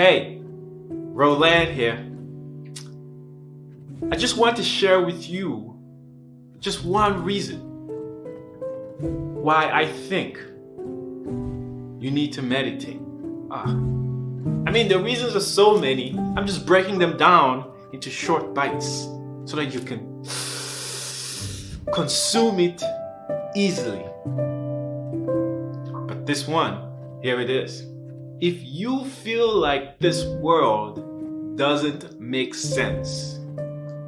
Hey, Roland here. I just want to share with you just one reason why I think you need to meditate. The reasons are so many. I'm just breaking them down into short bites so that you can consume it easily. But this one, here it is. If you feel like this world doesn't make sense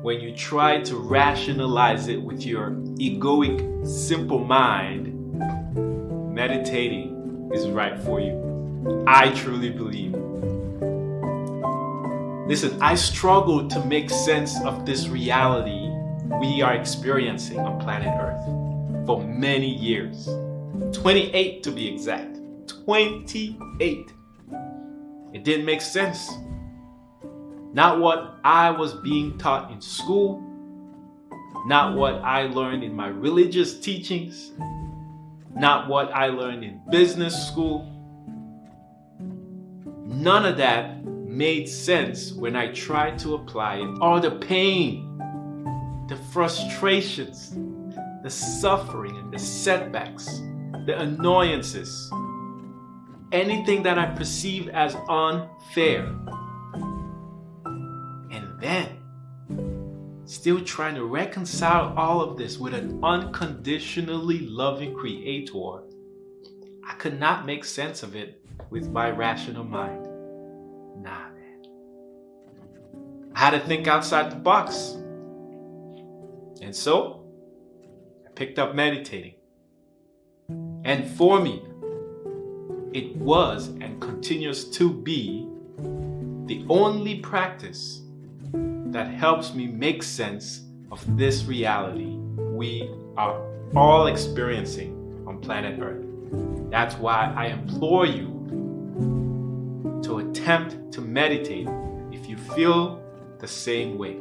when you try to rationalize it with your egoic, simple mind, meditating is right for you. I truly believe. Listen, I struggled to make sense of this reality we are experiencing on planet Earth for many years. 28 to be exact. 28. It didn't make sense. Not what I was being taught in school, not what I learned in my religious teachings, not what I learned in business school. None of that made sense when I tried to apply it. All the pain, the frustrations, the suffering and the setbacks, the annoyances, anything that I perceived as unfair. And then, still trying to reconcile all of this with an unconditionally loving creator, I could not make sense of it with my rational mind. Nah, man. I had to think outside the box. And so, I picked up meditating. And for me, it was and continues to be the only practice that helps me make sense of this reality we are all experiencing on planet Earth. That's why I implore you to attempt to meditate if you feel the same way.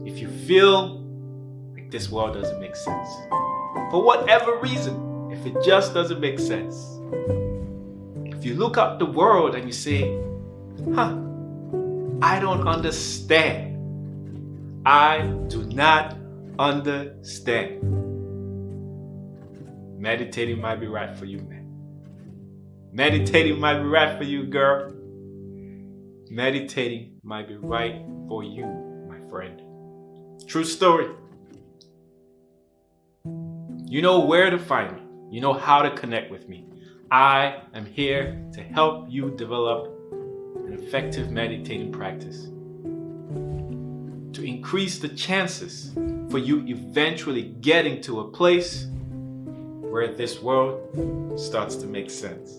If you feel like this world doesn't make sense. For whatever reason, if it just doesn't make sense. If you look up the world and you say, I don't understand. I do not understand. Meditating might be right for you, man. Meditating might be right for you, girl. Meditating might be right for you, my friend. True story. You know where to find me. You know how to connect with me. I am here to help you develop an effective meditating practice, to increase the chances for you eventually getting to a place where this world starts to make sense.